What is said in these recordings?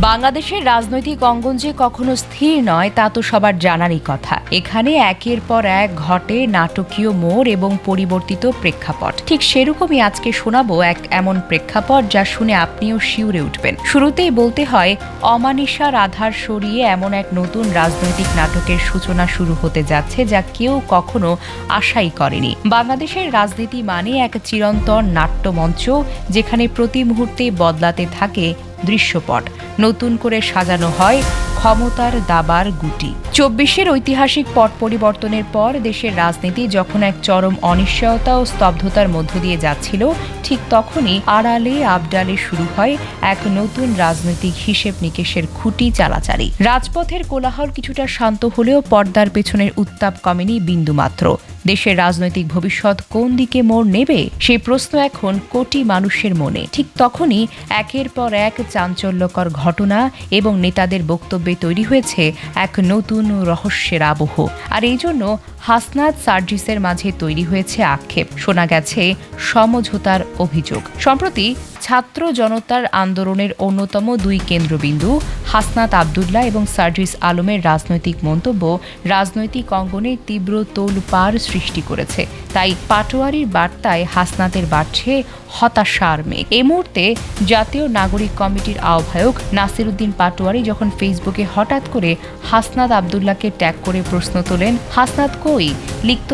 বাংলাদেশের রাজনৈতিক অঙ্গন যে কখনো স্থির নয় তা তো সবার জানারই কথা। এখানে একের পর এক ঘটে নাটকীয় মোড় এবং পরিবর্তিত প্রেক্ষাপট। ঠিক সেরকমই আজকে শোনাবো এক এমন প্রেক্ষাপট যা শুনে আপনিও শিউরে উঠবেন। শুরুতেই বলতে হয়, অমানিসার আধার সরিয়ে এমন এক নতুন রাজনৈতিক নাটকের সূচনা শুরু হতে যাচ্ছে যা কেউ কখনো আশাই করেনি। বাংলাদেশের রাজনীতি মানে এক চিরন্তন নাট্যমঞ্চ, যেখানে প্রতি মুহূর্তে বদলাতে থাকে দৃশ্যপট, নতুন করে সাজানো হয় ক্ষমতার দাবার গুটি। ২৪-এর ঐতিহাসিক পট পরিবর্তনের পর দেশের রাজনীতি যখন এক চরম অনিশ্চয়তা ও স্তব্ধতার মধ্য দিয়ে যাচ্ছিল, ঠিক তখনই আড়ালে আবডালে শুরু হয় এক নতুন রাজনৈতিক হিসেব নিকেশের খুঁটি চালাচালি। রাজপথের কোলাহল কিছুটা শান্ত হলেও পর্দার পেছনের উত্তাপ কমেনি বিন্দুমাত্র। দেশের রাজনৈতিক ভবিষ্যৎ কোন দিকে মোড় নেবে, সেই প্রশ্ন এখন কোটি মানুষের মনে। ঠিক তখনই একের পর এক চাঞ্চল্যকর ঘটনা এবং নেতাদের বক্তব্যে তৈরি হয়েছে এক নতুন রহস্যের আবহ। আর এই জন্য হাসনাত সার্জিসের মাঝে তৈরি হয়েছে আক্ষেপ, শোনা গেছে সমঝোতার অভিযোগ। সম্প্রতি ছাত্র জনতার আন্দোলনের অন্যতম দুই কেন্দ্রবিন্দু হাসনাত আবদুল্লাহ এবং সার্জিস আলমের রাজনৈতিক মন্তব্য রাজনৈতিক অঙ্গনে তীব্র তোলপাড় সৃষ্টি করেছে। তাই পাটোয়ারির বার্তায় হাসনাতের বাড়ছে হতাশার মেঘ। এই মুহূর্তে জাতীয় নাগরিক কমিটির আহ্বায়ক নাসিরউদ্দিন পাটোয়ারি যখন ফেসবুকে হঠাৎ করে হাসনাত আবদুল্লাহকে ট্যাগ করে প্রশ্ন তোলেন, হাসনাত কই, লিখত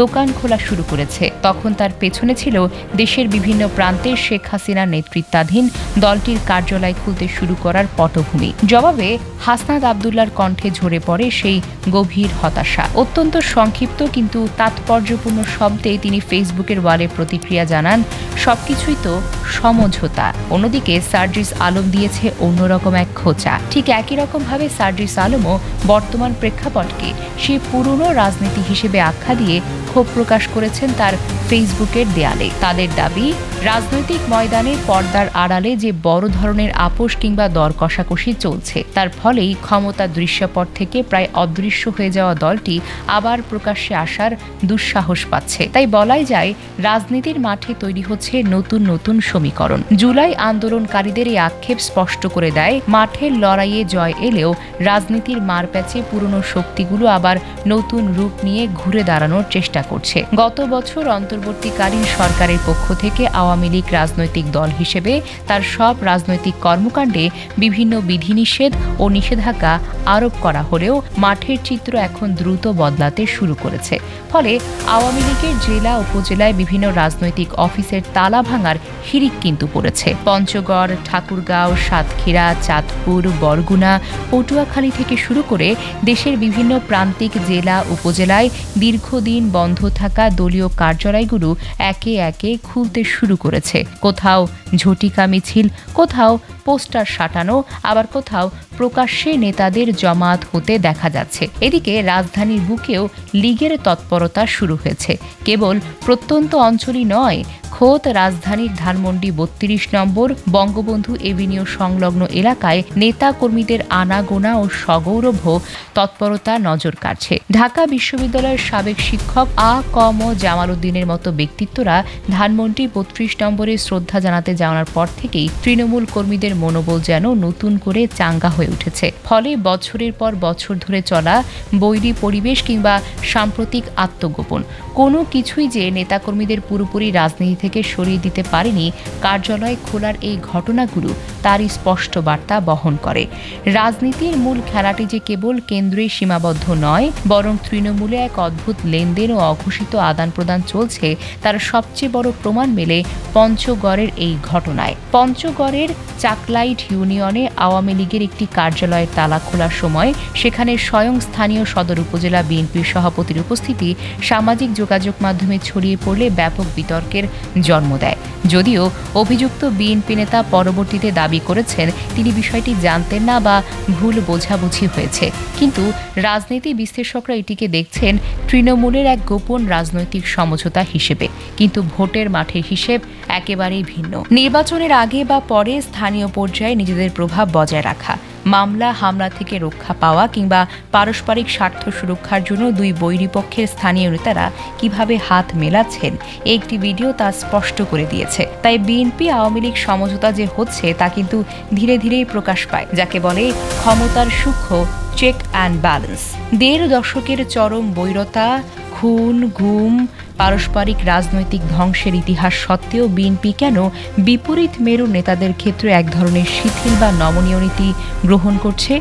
দোকান খোলা শুরু করেছে, তখন তার পেছনে ছিল দেশের বিভিন্ন প্রান্তে শেখ হাসিনার নেতৃত্বাধীন দলটির কার্যালয় খুলতে শুরু করার পটভূমি। জবাবে হাসনাত আবদুল্লাহর কণ্ঠে ঝরে পড়ে সেই গভীর হতাশা। অত্যন্ত সংক্ষিপ্ত কিন্তু তাৎপর্যপূর্ণ শব্দে তিনি ফেসবুকের ওয়ালে প্রতিক্রিয়া জানান, সবকিছুই তো সমঝোতা। অন্যদিকে সার্জিস আলম দিয়েছে অন্যরকম এক খোঁচা। ঠিক একই রকমভাবে সার্জিস আলমও বর্তমান প্রেক্ষাপটকে সে পুরনো রাজনীতি হিসেবে আখ্যা দিয়ে ক্ষোভ প্রকাশ করেছেন তার ফেসবুকের দেয়ালে। তাদের দাবি, রাজনৈতিক ময়দানে পর্দার আড়ালে যে বড় ধরনের আপোষ কিংবা দর কষাকষি চলছে, তার ফলেই ক্ষমতার দৃশ্যপট থেকে প্রায় অদৃশ্য হয়ে যাওয়া দলটি আবার প্রকাশ্যে আসার দুঃসাহস পাচ্ছে। তাই বলাই যায়, রাজনীতির মাঠে তৈরি হচ্ছে নতুন নতুন সমীকরণ। জুলাই আন্দোলনকারীদের এই আক্ষেপ স্পষ্ট করে দেয়, মাঠের লড়াইয়ে জয় এলেও রাজনীতির মারপ্যাচে পুরনো শক্তিগুলো আবার নতুন রূপ নিয়ে ঘুরে দাঁড়ানোর চেষ্টা করছে। গত বছর অন্তর্বর্তীকালীন সরকারের পক্ষ থেকে আওয়ামী লীগ রাজনৈতিক দল হিসেবে তার সব রাজনৈতিক কর্মকাণ্ডে বিভিন্ন বিধিনিষেধ ও নিষেধাজ্ঞা আরোপ করা হলেও মাঠের চিত্র এখন দ্রুত বদলাতে শুরু করেছে। ফলে আওয়ামী লীগের জেলা উপজেলায় বিভিন্ন রাজনৈতিক অফিসের তালা ভাঙার হিড়িক কিন্তু পড়েছে। পঞ্চগড়, ঠাকুরগাঁও, সাতক্ষীরা, চাঁদপুর, বরগুনা, পটুয়াখালী থেকে শুরু করে দেশের বিভিন্ন প্রান্তিক জেলা উপজেলায় দীর্ঘদিন বন্ধ থাকা দলীয় কার্যালয়গুলো একে একে খুলতে শুরু করেছে। কোথাও ঝটিকা মিছিল, কোথাও পোস্টার সাঁটানো, আবার কোথাও প্রকাশ্যে নেতাদের জমায়েত হতে দেখা যাচ্ছে। এদিকে রাজধানীর বুকেও লীগের তৎপরতা শুরু হয়েছে। কেবল প্রত্যন্ত অঞ্চলই নয়, খোদ রাজধানীর ধানমন্ডি ৩২ নম্বর বঙ্গবন্ধু এভিনিউ সংলগ্ন এলাকায় নেতা কর্মীদের আনাগোনা ও সগৌরভ তৎপরতা নজর কাড়ছে। ঢাকা বিশ্ববিদ্যালয়ের সাবেক শিক্ষক ক.ম. জামাল উদ্দিনের মতো ব্যক্তিত্বরা ধানমন্ডি ৩২ নম্বরে শ্রদ্ধা জানাতে যাওয়ার পর থেকেই তৃণমূল কর্মীদের মনোবল যেন নতুন করে চাঙ্গা হয়ে উঠেছে। ফলে বছরের পর বছর ধরে চলা বৈরী পরিবেশ কিংবা সাম্প্রতিক আত্মগোপন কোনো কিছুই যে নেতাকর্মীদের পুরোপুরি রাজনীতি থেকে সরিয়ে দিতে পারেনি, কার্যালয় খোলার এই ঘটনাগুলো তারই স্পষ্ট বার্তা বহন করে। রাজনীতির মূল খেলাটি যে কেবল কেন্দ্রে সীমাবদ্ধ নয়, বরং তৃণমূলে এক অদ্ভুত লেনদেন ও অঘোষিত আদান প্রদান চলছে, তার সবচেয়ে বড় প্রমাণ মেলে পঞ্চগড়ের এই ঘটনায়। পঞ্চগড়ের চাকলাইট ইউনিয়নে আওয়ামী লীগের একটি কার্যালয়ের তালা খোলার সময় সেখানে স্বয়ং স্থানীয় সদর উপজেলা বিএনপির সভাপতির উপস্থিতি সামাজিক যোগাযোগ মাধ্যমে ছড়িয়ে পড়লে ব্যাপক বিতর্কের জন্ম দেয়। যদিও অভিযুক্ত বিএনপি নেতা পরবর্তীতে দাবি করেছেন তিনি বিষয়টি জানতেন না বা ভুল বোঝাবুঝি হয়েছে, কিন্তু রাজনীতি বিশ্লেষকরা এটিকে দেখছেন তৃণমূলের এক গোপন রাজনৈতিক সমঝোতা হিসেবে। কিন্তু ভোটের মাঠের হিসেব একেবারেই ভিন্ন। নির্বাচনের আগে বা পরে স্থানীয় পর্যায়ে নিজেদের প্রভাব বজায় রাখা, মামলা হামলা থেকে রক্ষা পাওয়া কিংবা পারস্পরিক স্বার্থ সুরক্ষার জন্য দুই বৈরী পক্ষের স্থানীয় নেতারা কিভাবে হাত মেলাচ্ছেন একটি ভিডিও তা স্পষ্ট করে দিয়েছে। তাই বিএনপি আওয়ামী লীগ সমঝোতা যে হচ্ছে তা কিন্তু ধীরে ধীরেই প্রকাশ পায়, যাকে বলে ক্ষমতার সূক্ষ্ম চেক অ্যান্ড ব্যালেন্স। ১.৫ দশকের চরম বৈরতা, খুন, গুম, পারস্পরিক রাজনৈতিক ধ্বংসের ইতিহাস সত্ত্বেও বিএনপি কেন বিপরীত মেরুর নেতাদের ক্ষেত্রে এক ধরনের শিথিল বা নমনীয় নীতি গ্রহণ করছে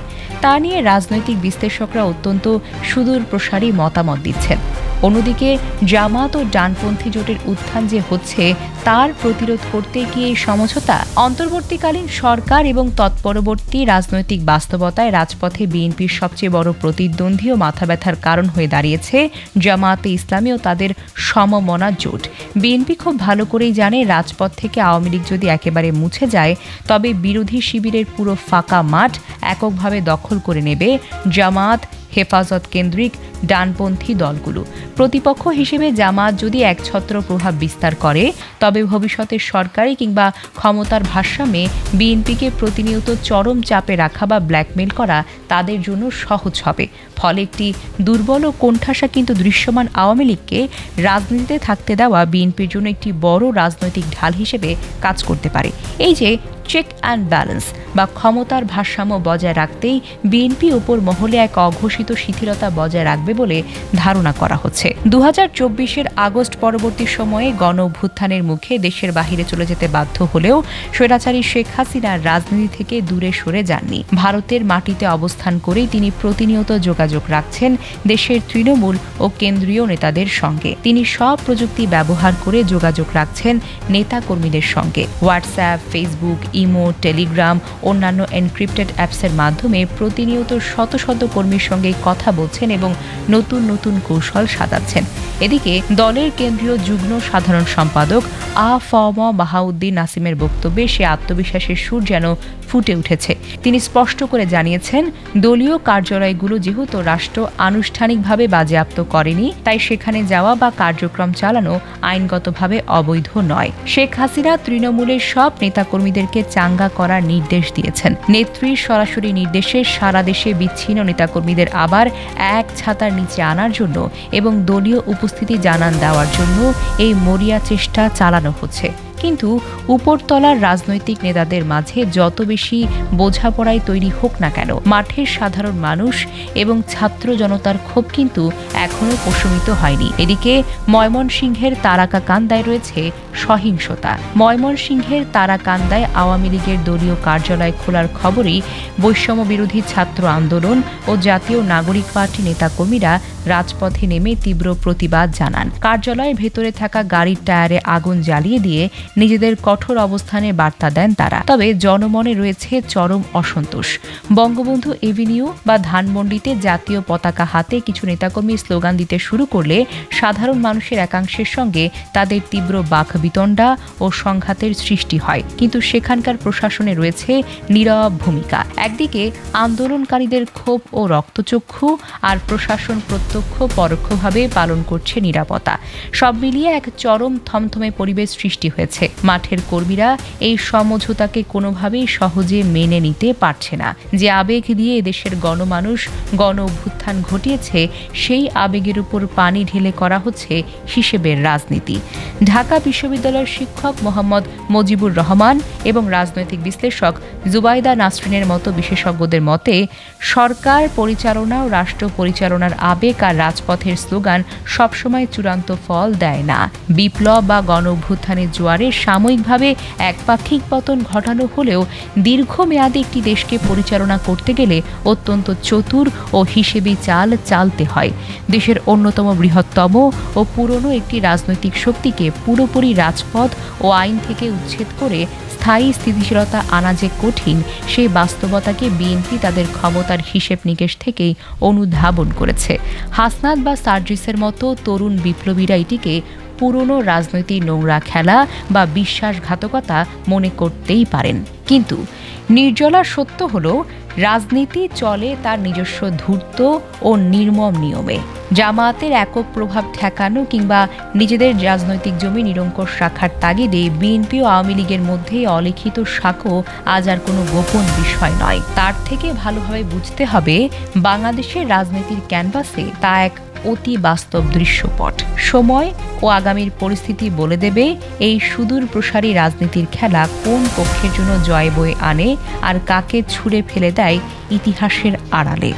তা নিয়ে রাজনৈতিক বিশ্লেষকরা অত্যন্ত সুদূর প্রসারী মতামত দিচ্ছেন। অন্যদিকে জামাত ও ডানপন্থী জোটের উত্থান যে হচ্ছে তার প্রতিরোধ করতে গিয়ে এই সমঝোতা, অন্তর্বর্তীকালীন সরকার এবং তৎপরবর্তী রাজনৈতিক বাস্তবতায় রাজপথে বিএনপির সবচেয়ে বড় প্রতিদ্বন্দ্বী ও মাথা ব্যথার কারণ হয়ে দাঁড়িয়েছে জামায়াতে ইসলামী ও তাদের সমমনা জোট। বিএনপি খুব ভালো করেই জানে রাজপথ থেকে আওয়ামী লীগ যদি একেবারে মুছে যায় তবে বিরোধী শিবিরের পুরো ফাঁকা মাঠ এককভাবে দখল করে নেবে জামাত, হেফাজত কেন্দ্রিক ডানপন্থী দলগুলো। প্রতিপক্ষ হিসেবে জামাত যদি একছত্র প্রভাব বিস্তার করে তবে ভবিষ্যতের সরকারি কিংবা ক্ষমতার ভারসাম্যে বিএনপিকে প্রতিনিয়ত চরম চাপে রাখা বা ব্ল্যাকমেল করা তাদের জন্য সহজ হবে। ফলে একটি দুর্বল ও কোণঠাসা কিন্তু দৃশ্যমান আওয়ামী লীগকে রাজনীতিতে থাকতে দেওয়া বিএনপির জন্য একটি বড় রাজনৈতিক ঢাল হিসেবে কাজ করতে পারে। এই যে চেক অ্যান্ড ব্যালেন্স বা ক্ষমতার ভারসাম্য বজায় রাখতেই বিএনপি উপর মহলে এক অঘোষিত শিথিলতা বজায় রাখবে বলে ধারণা করা হচ্ছে। ২০২৪-এর আগস্ট পরবর্তী সময়ে গণ অভ্যুত্থানের মুখে দেশের বাহিরে চলে যেতে বাধ্য হলেও স্বৈরাচারী শেখ হাসিনা রাজনীতি থেকে দূরে সরে যাননি। ভারতের মাটিতে অবস্থান করেই তিনি প্রতিনিয়ত যোগাযোগ রাখছেন দেশের তৃণমূল ও কেন্দ্রীয় নেতাদের সঙ্গে। তিনি সব প্রযুক্তি ব্যবহার করে যোগাযোগ রাখছেন নেতাকর্মীদের সঙ্গে। হোয়াটসঅ্যাপ, ফেসবুক, ইমো, টেলিগ্রাম, অন্যান্য এনক্রিপ্টেড অ্যাপসের মাধ্যমে প্রতিনিয়ত শত শত কর্মীর সঙ্গে কথা বলছেন এবং নতুন নতুন কৌশল সাজাচ্ছেন। এদিকে দলের কেন্দ্রীয় যুগ্ম সাধারণ সম্পাদক আ.ফ.ম. বাহাউদ্দিন নাসিমের বক্তব্যে সে আত্মবিশ্বাসের সুর যেন ফুটে উঠেছে। তিনি স্পষ্ট করে জানিয়েছেন, দলীয় কার্যালয়গুলো যেহেতু রাষ্ট্র আনুষ্ঠানিকভাবে বাজেয়াপ্ত করেনি তাই সেখানে যাওয়া বা কার্যক্রম চালানো আইনগতভাবে অবৈধ নয়। শেখ হাসিনা তৃণমূলের সব নেতাকর্মীদেরকে চাঙ্গা করার নির্দেশ দিয়েছেন। নেত্রীর সরাসরি নির্দেশে সারা দেশে বিচ্ছিন্ন নেতাকর্মীদের আবার এক ছাতার নিচে আনার জন্য এবং দলীয় উপস্থিতি জানান দেওয়ার জন্য এই মরিয়া চেষ্টা চালানো হচ্ছে। কিন্তু উপরতলার রাজনৈতিক নেতাদের মাঝে যত বেশি বোঝাপড়াই তৈরি হোক না কেন, মাঠের সাধারণ মানুষ এবং ছাত্র জনতার ক্ষোভ কিন্তু এখনও প্রশমিত হয়নি। এদিকে ময়মনসিংহের তারাকান্দায় রয়েছে সহিংসতা। ময়মনসিংহের তারাকান্দায় আওয়ামী লীগের দলীয় কার্যালয় খোলার খবরেই বৈষম্য বিরোধী ছাত্র আন্দোলন ও জাতীয় নাগরিক পার্টি নেতাকর্মীরা রাজপথে নেমে তীব্র প্রতিবাদ জানান। কার্যালয়ের ভেতরে থাকা গাড়ির টায়ারে আগুন জ্বালিয়ে দিয়ে নিজেদের কঠোর অবস্থানে বার্তা দেন তারা। তবে জনমনে রয়েছে চরম অসন্তোষ। বঙ্গবন্ধু এভিনিউ বা ধানমন্ডিতে জাতীয় পতাকা হাতে কিছু নেতাকর্মী স্লোগান দিতে শুরু করলে সাধারণ মানুষের একাংশের সঙ্গে তাদের তীব্র বাকবিতণ্ডা ও সংঘাতের সৃষ্টি হয়। কিন্তু সেখানকার প্রশাসনে রয়েছে নীরব ভূমিকা। একদিকে আন্দোলনকারীদের ক্ষোভ ও রক্তচক্ষু, আর প্রশাসন প্রত্যক্ষ পরোক্ষভাবে পালন করছে নিরাপত্তা। সব মিলিয়ে এক চরম থমথমে পরিবেশ সৃষ্টি হয়েছে। মাঠের কর্মীরা এই সমঝোতাকে কোনোভাবেই সহজে মেনে নিতে পারছে না। যে আবেগ দিয়ে এদেশের গণমানুষ গণ অভ্যুত্থান ঘটিয়েছে সেই আবেগের উপর পানি ঢেলে করা হচ্ছে হিসেবের রাজনীতি। ঢাকা বিশ্ববিদ্যালয়ের শিক্ষক মোহাম্মদ মজিবুর রহমান এবং রাজনৈতিক বিশ্লেষক জুবাইদা নাসরিনের মতো বিশেষজ্ঞদের মতে, সরকার পরিচালনা ও রাষ্ট্র পরিচালনার আবেগ আর রাজপথের স্লোগান সবসময় চূড়ান্ত ফল দেয় না। বিপ্লব বা গণ অভ্যুত্থানের জোয়ারে সাময়িকভাবে একপাক্ষিক পতন ঘটানো হলেও দীর্ঘমেয়াদে একটি দেশকে পরিচালনা করতে গেলে অত্যন্ত চতুর ও হিসেবি চাল চালতে হয়। দেশের অন্যতম বৃহত্তম ও পুরনো একটি রাজনৈতিক শক্তিকে পুরোপুরি রাজপথ ও আইন থেকে উচ্ছেদ করে স্থায়ী স্থিতিশীলতা আনা যে কঠিন, সেই বাস্তবতাকে বিএনপি তাদের ক্ষমতার হিসেব নিকেশ থেকেই অনুধাবন করেছে। হাসনাত বা সার্জিসের মতো তরুণ বিপ্লবীরা এটিকে পুরনো রাজনৈতিক নোংরা খেলা বা বিশ্বাসঘাতকতা মনে করতেই পারেন। কিন্তু নির্জলা সত্য হলো, রাজনীতি চলে তার নিজস্ব ধূর্ত ও নির্মম নিয়মে। জামায়াতের একক প্রভাব ঠেকানো কিংবা নিজেদের রাজনৈতিক জমি নিরঙ্কুশ রাখার তাগিদে বিএনপি ও আওয়ামী লীগের মধ্যে অলিখিত সাঁকো আজ আর কোনো গোপন বিষয় নয়। তার থেকে ভালোভাবে বুঝতে হবে বাংলাদেশের রাজনীতির ক্যানভাসে তা এক অতি বাস্তব দৃশ্যপট। সময় ও আগামীর পরিস্থিতি বলে দেবে এই সুদূর প্রসারী রাজনীতির খেলা কোন পক্ষের জন্য জয় বয়ে আনে আর কাকে ছুঁড়ে ফেলে দেয় ইতিহাসের আড়ালে।